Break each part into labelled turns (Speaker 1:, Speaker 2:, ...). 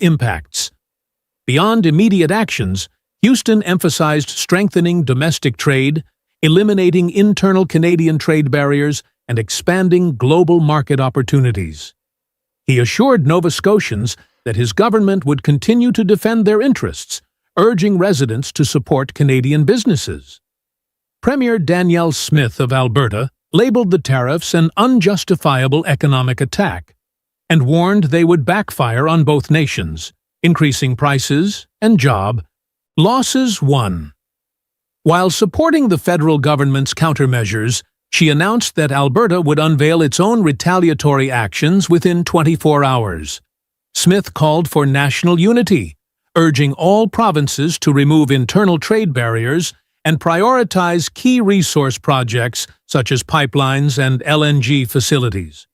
Speaker 1: impacts. Beyond immediate actions, Houston emphasized strengthening domestic trade, eliminating internal Canadian trade barriers, and expanding global market opportunities. He assured Nova Scotians that his government would continue to defend their interests, urging residents to support Canadian businesses. Premier Danielle Smith of Alberta labeled the tariffs an unjustifiable economic attack and warned they would backfire on both nations, increasing prices and job losses. 1. While supporting the federal government's countermeasures, she announced that Alberta would unveil its own retaliatory actions within 24 hours. Smith called for national unity, urging all provinces to remove internal trade barriers and prioritize key resource projects such as pipelines and LNG facilities.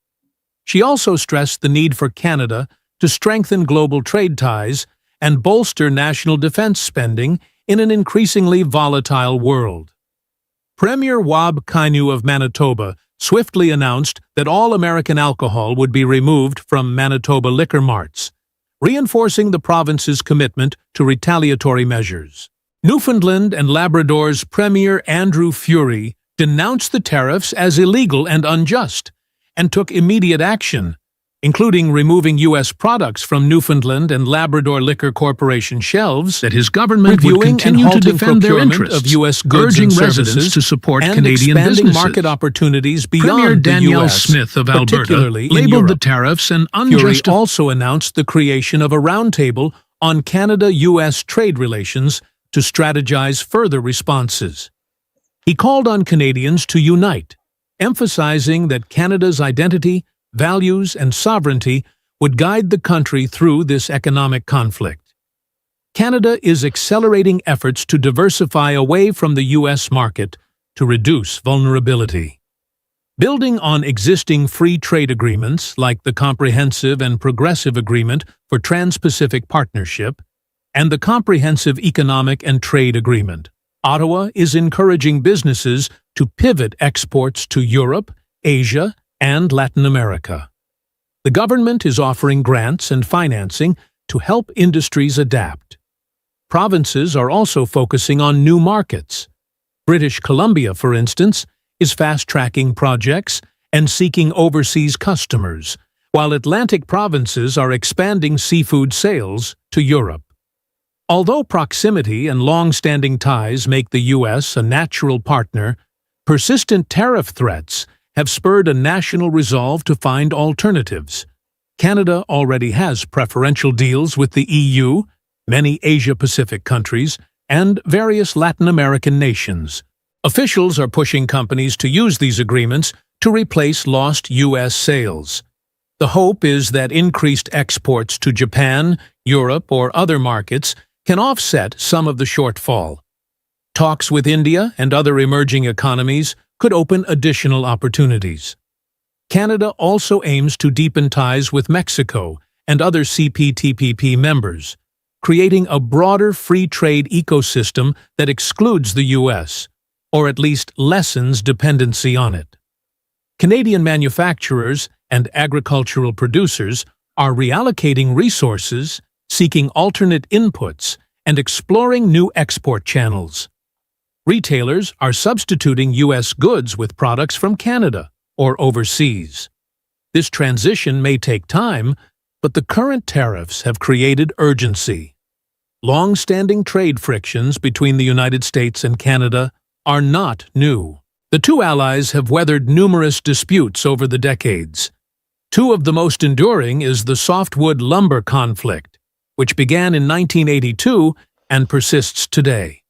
Speaker 1: She also stressed the need for Canada to strengthen global trade ties and bolster national defense spending in an increasingly volatile world. Premier Wab Kinew of Manitoba swiftly announced that all American alcohol would be removed from Manitoba liquor marts, reinforcing the province's commitment to retaliatory measures. Newfoundland and Labrador's Premier Andrew Furey denounced the tariffs as illegal and unjust, and took immediate action, including removing U.S. products from Newfoundland and Labrador Liquor Corporation shelves, that his government would continue to defend their interests of U.S. goods and services to support Canadian businesses. Market opportunities beyond Premier Danielle Smith of Alberta labeled the tariffs an unjustifiable. Furey also announced the creation of a roundtable on Canada-U.S. trade relations to strategize further responses. He called on Canadians to unite, emphasizing that Canada's identity, values, and sovereignty would guide the country through this economic conflict. Canada is accelerating efforts to diversify away from the U.S. market to reduce vulnerability. Building on existing free trade agreements like the Comprehensive and Progressive Agreement for Trans-Pacific Partnership and the Comprehensive Economic and Trade Agreement, Ottawa is encouraging businesses to pivot exports to Europe, Asia, and Latin America. The government is offering grants and financing to help industries adapt. Provinces are also focusing on new markets. British Columbia, for instance, is fast-tracking projects and seeking overseas customers, while Atlantic provinces are expanding seafood sales to Europe. Although proximity and long-standing ties make the U.S. a natural partner, persistent tariff threats have spurred a national resolve to find alternatives. Canada already has preferential deals with the EU, many Asia-Pacific countries, and various Latin American nations. Officials are pushing companies to use these agreements to replace lost U.S. sales. The hope is that increased exports to Japan, Europe, or other markets can offset some of the shortfall. Talks with India and other emerging economies could open additional opportunities. Canada also aims to deepen ties with Mexico and other CPTPP members, creating a broader free trade ecosystem that excludes the U.S., or at least lessens dependency on it. Canadian manufacturers and agricultural producers are reallocating resources, seeking alternate inputs, and exploring new export channels. Retailers are substituting U.S. goods with products from Canada or overseas. This transition may take time, but the current tariffs have created urgency. Long-standing trade frictions between the United States and Canada are not new. The two allies have weathered numerous disputes over the decades. Two of the most enduring is the softwood lumber conflict, which began in 1982 and persists today.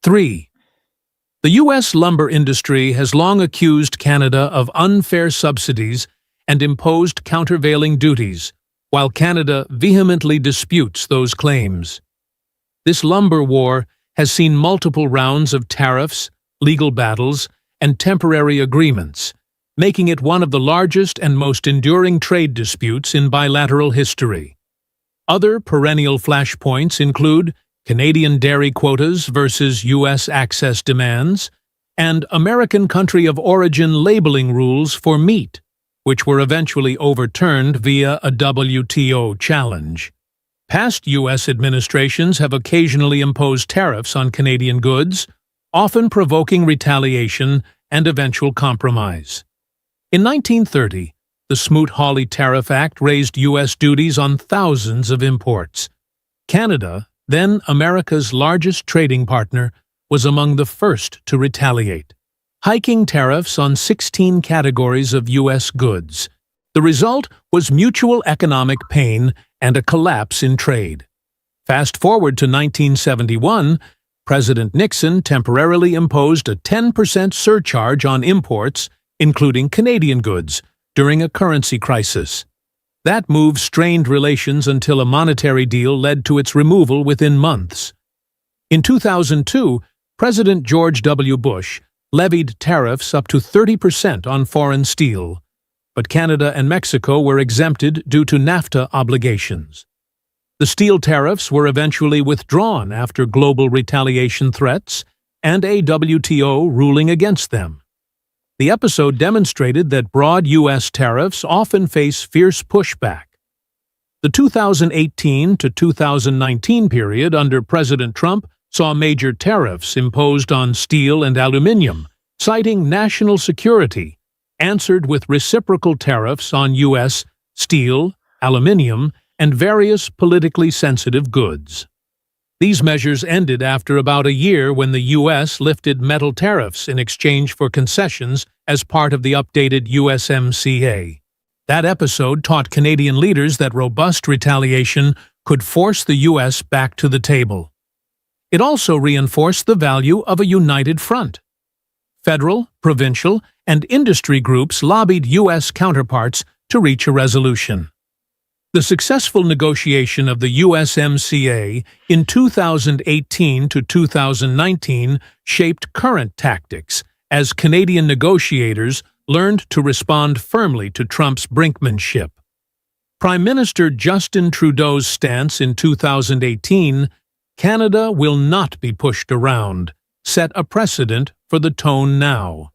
Speaker 1: 3. The U.S. lumber industry has long accused Canada of unfair subsidies and imposed countervailing duties, while Canada vehemently disputes those claims. This lumber war has seen multiple rounds of tariffs, legal battles, and temporary agreements, making it one of the largest and most enduring trade disputes in bilateral history. Other perennial flashpoints include Canadian dairy quotas versus U.S. access demands, and American country of origin labeling rules for meat, which were eventually overturned via a WTO challenge. Past U.S. administrations have occasionally imposed tariffs on Canadian goods, often provoking retaliation and eventual compromise. In 1930, the Smoot-Hawley Tariff Act raised U.S. duties on thousands of imports. Canada, then America's largest trading partner, was among the first to retaliate, hiking tariffs on 16 categories of U.S. goods. The result was mutual economic pain and a collapse in trade. Fast forward to 1971, President Nixon temporarily imposed a 10% surcharge on imports, including Canadian goods, during a currency crisis. That move strained relations until a monetary deal led to its removal within months. In 2002, President George W. Bush levied tariffs up to 30% on foreign steel, but Canada and Mexico were exempted due to NAFTA obligations. The steel tariffs were eventually withdrawn after global retaliation threats and a WTO ruling against them. The episode demonstrated that broad U.S. tariffs often face fierce pushback. The 2018 to 2019 period under President Trump saw major tariffs imposed on steel and aluminum, citing national security, answered with reciprocal tariffs on U.S. steel, aluminum, and various politically sensitive goods. These measures ended after about a year when the U.S. lifted metal tariffs in exchange for concessions as part of the updated USMCA. That episode taught Canadian leaders that robust retaliation could force the U.S. back to the table. It also reinforced the value of a united front. Federal, provincial, and industry groups lobbied U.S. counterparts to reach a resolution. The successful negotiation of the USMCA in 2018 to 2019 shaped current tactics as Canadian negotiators learned to respond firmly to Trump's brinkmanship. Prime Minister Justin Trudeau's stance in 2018, "Canada will not be pushed around," set a precedent for the tone now.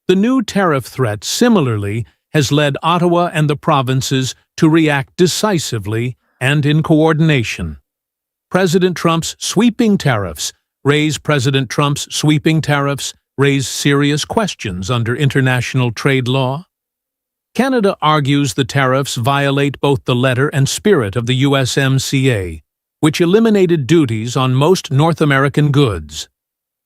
Speaker 1: The new tariff threat similarly has led Ottawa and the provinces to react decisively and in coordination. President Trump's sweeping tariffs raise serious questions under international trade law. Canada argues the tariffs violate both the letter and spirit of the USMCA, which eliminated duties on most North American goods.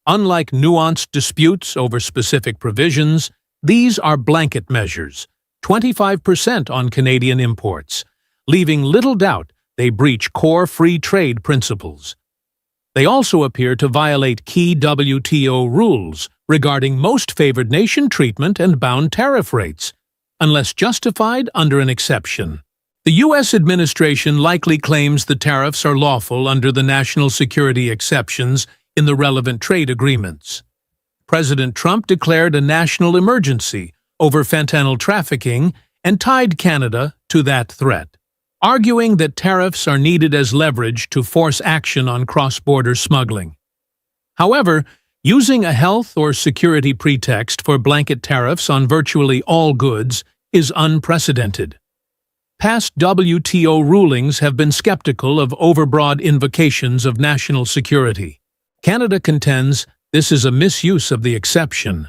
Speaker 1: Unlike nuanced disputes over specific provisions, these are blanket measures, 25% on Canadian imports, leaving little doubt they breach core free trade principles. They also appear to violate key WTO rules regarding most favored nation treatment and bound tariff rates, unless justified under an exception. The U.S. administration likely claims the tariffs are lawful under the national security exceptions in the relevant trade agreements. President Trump declared a national emergency over fentanyl trafficking and tied Canada to that threat, arguing that tariffs are needed as leverage to force action on cross-border smuggling. However, using a health or security pretext for blanket tariffs on virtually all goods is unprecedented. Past WTO rulings have been skeptical of overbroad invocations of national security. Canada contends this is a misuse of the exception.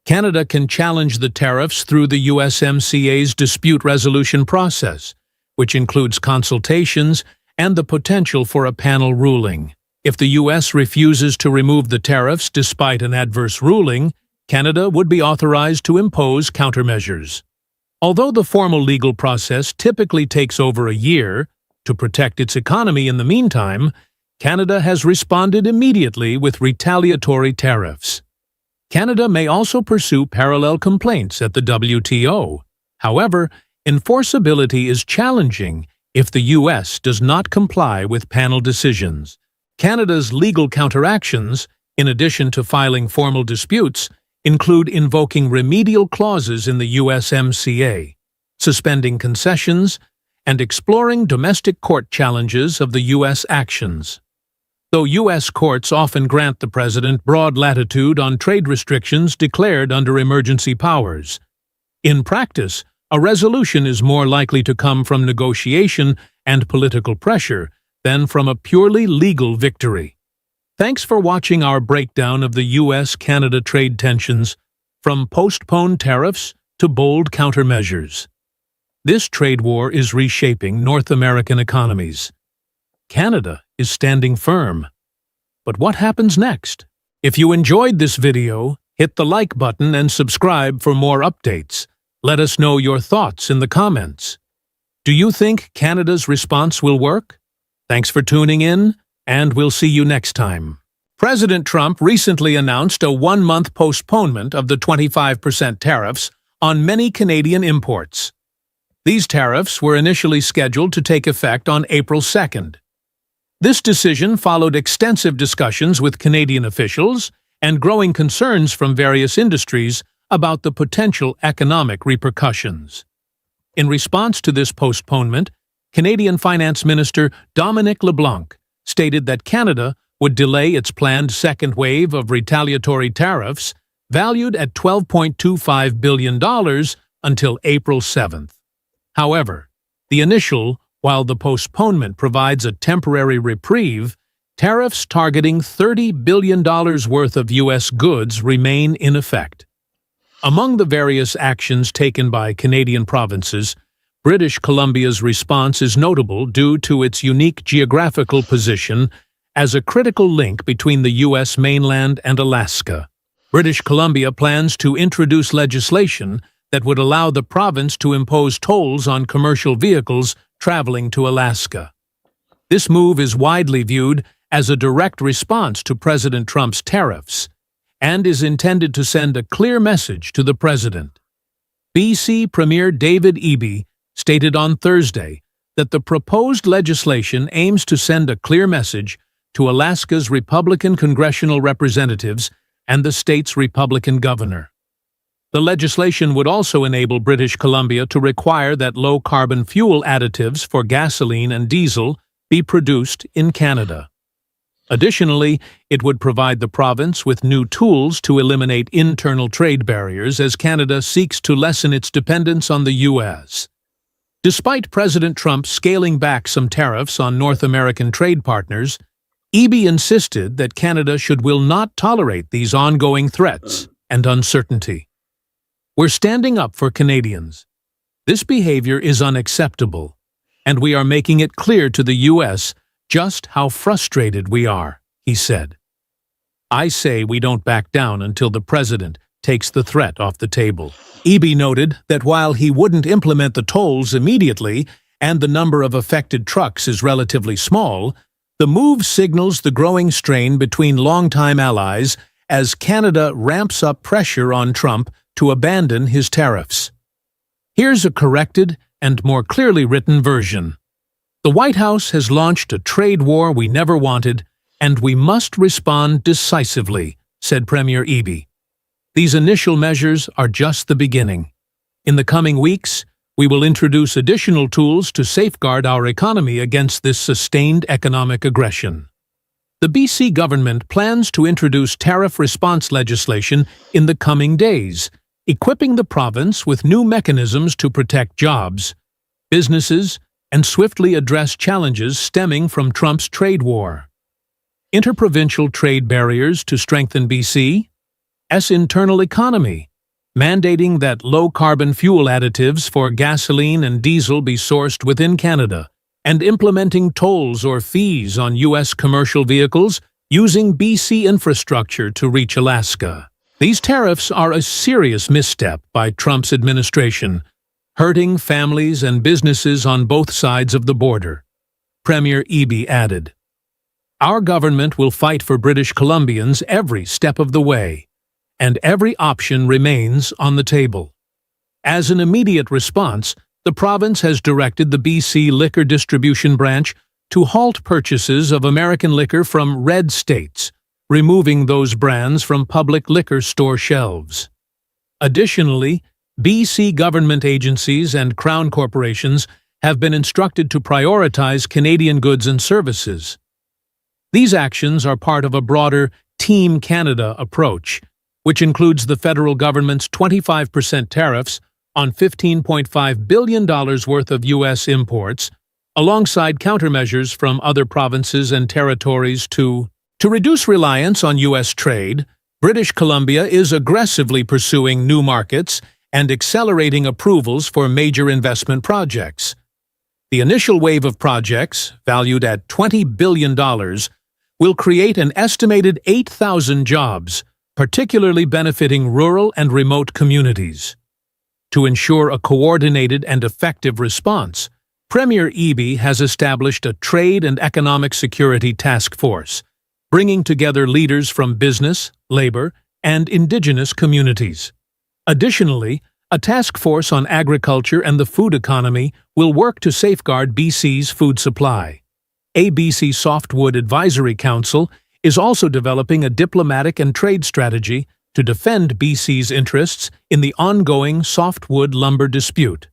Speaker 1: Canada can challenge the tariffs through the USMCA's dispute resolution process, which includes consultations and the potential for a panel ruling. If the U.S. refuses to remove the tariffs despite an adverse ruling, Canada would be authorized to impose countermeasures. Although the formal legal process typically takes over a year, to protect its economy in the meantime, Canada has responded immediately with retaliatory tariffs. Canada may also pursue parallel complaints at the WTO. However, enforceability is challenging if the U.S. does not comply with panel decisions. Canada's legal counteractions, in addition to filing formal disputes, include invoking remedial clauses in the USMCA, suspending concessions, and exploring domestic court challenges of the U.S. actions. Though U.S. courts often grant the president broad latitude on trade restrictions declared under emergency powers, in practice, a resolution is more likely to come from negotiation and political pressure than from a purely legal victory. Thanks for watching our breakdown of the U.S.-Canada trade tensions, from postponed tariffs to bold countermeasures. This trade war is reshaping North American economies. Canada is standing firm. But what happens next? If you enjoyed this video, hit the like button and subscribe for more updates. Let us know your thoughts in the comments. Do you think Canada's response will work? Thanks for tuning in, and we'll see you next time. President Trump recently announced a one-month postponement of the 25% tariffs on many Canadian imports. These tariffs were initially scheduled to take effect on April 2nd. This decision followed extensive discussions with Canadian officials and growing concerns from various industries about the potential economic repercussions. In response to this postponement, Canadian Finance Minister Dominic LeBlanc stated that Canada would delay its planned second wave of retaliatory tariffs, valued at $12.25 billion, until April 7th. However, while the postponement provides a temporary reprieve, tariffs targeting $30 billion worth of U.S. goods remain in effect. Among the various actions taken by Canadian provinces, British Columbia's response is notable due to its unique geographical position as a critical link between the U.S. mainland and Alaska. British Columbia plans to introduce legislation that would allow the province to impose tolls on commercial vehicles traveling to Alaska. This move is widely viewed as a direct response to President Trump's tariffs and is intended to send a clear message to the president. BC Premier David Eby stated on Thursday that the proposed legislation aims to send a clear message to Alaska's Republican congressional representatives and the state's Republican governor. The legislation would also enable British Columbia to require that low-carbon fuel additives for gasoline and diesel be produced in Canada. Additionally, it would provide the province with new tools to eliminate internal trade barriers as Canada seeks to lessen its dependence on the U.S. Despite President Trump scaling back some tariffs on North American trade partners, Eby insisted that Canada will not tolerate these ongoing threats and uncertainty. We're standing up for Canadians. This behavior is unacceptable, and we are making it clear to the U.S. just how frustrated we are, he said. I say we don't back down until the president takes the threat off the table. Eby noted that while he wouldn't implement the tolls immediately and the number of affected trucks is relatively small, the move signals the growing strain between longtime allies as Canada ramps up pressure on Trump to abandon his tariffs. Here's a corrected and more clearly written version. The White House has launched a trade war we never wanted, and we must respond decisively, said Premier Eby. These initial measures are just the beginning. In the coming weeks, we will introduce additional tools to safeguard our economy against this sustained economic aggression. The BC government plans to introduce tariff response legislation in the coming days, equipping the province with new mechanisms to protect jobs, businesses, and swiftly address challenges stemming from Trump's trade war. Interprovincial trade barriers to strengthen BC's internal economy, mandating that low-carbon fuel additives for gasoline and diesel be sourced within Canada, and implementing tolls or fees on U.S. commercial vehicles using BC infrastructure to reach Alaska. These tariffs are a serious misstep by Trump's administration, hurting families and businesses on both sides of the border. Premier Eby added, "Our government will fight for British Columbians every step of the way, and every option remains on the table." As an immediate response, the province has directed the BC Liquor Distribution Branch to halt purchases of American liquor from red states, removing those brands from public liquor store shelves. Additionally, BC government agencies and Crown corporations have been instructed to prioritize Canadian goods and services. These actions are part of a broader Team Canada approach, which includes the federal government's 25% tariffs on $15.5 billion worth of U.S. imports, alongside countermeasures from other provinces and territories to reduce reliance on U.S. trade. British Columbia is aggressively pursuing new markets and accelerating approvals for major investment projects. The initial wave of projects, valued at $20 billion, will create an estimated 8,000 jobs, particularly benefiting rural and remote communities. To ensure a coordinated and effective response, Premier Eby has established a Trade and Economic Security Task Force, bringing together leaders from business, labor, and Indigenous communities. Additionally, a task force on agriculture and the food economy will work to safeguard BC's food supply. A BC Softwood Advisory Council is also developing a diplomatic and trade strategy to defend BC's interests in the ongoing softwood lumber dispute.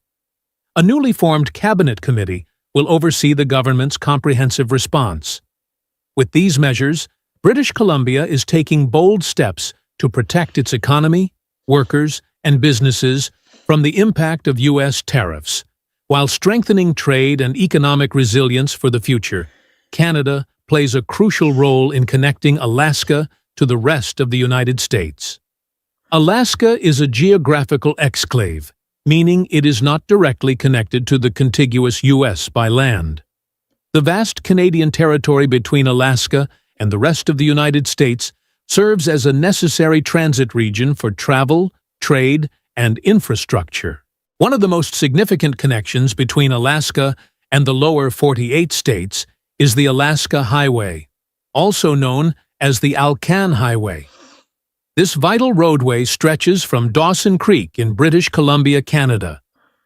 Speaker 1: A newly formed cabinet committee will oversee the government's comprehensive response. With these measures, British Columbia is taking bold steps to protect its economy, workers, and businesses from the impact of U.S. tariffs. While strengthening trade and economic resilience for the future, Canada plays a crucial role in connecting Alaska to the rest of the United States. Alaska is a geographical exclave, meaning it is not directly connected to the contiguous U.S. by land. The vast Canadian territory between Alaska and the rest of the United States serves as a necessary transit region for travel, trade, and infrastructure. One of the most significant connections between Alaska and the lower 48 states is the Alaska Highway, also known as the Alcan Highway. This vital roadway stretches from Dawson Creek in British Columbia, Canada,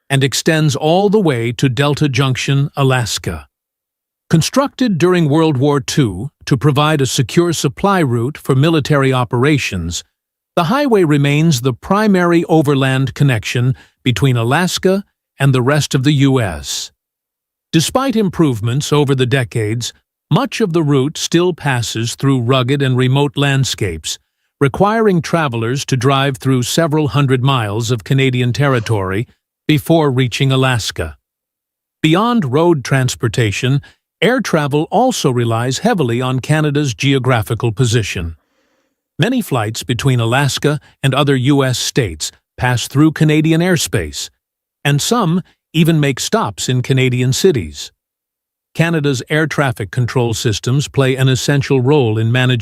Speaker 1: and extends all the way to Delta Junction, Alaska. Constructed during World War II to provide a secure supply route for military operations, the highway remains the primary overland connection between Alaska and the rest of the U.S. Despite improvements over the decades, much of the route still passes through rugged and remote landscapes, requiring travelers to drive through several hundred miles of Canadian territory before reaching Alaska. Beyond road transportation, air travel also relies heavily on Canada's geographical position. Many flights between Alaska and other U.S. states pass through Canadian airspace, and some even make stops in Canadian cities. Canada's air traffic control systems play an essential role in managing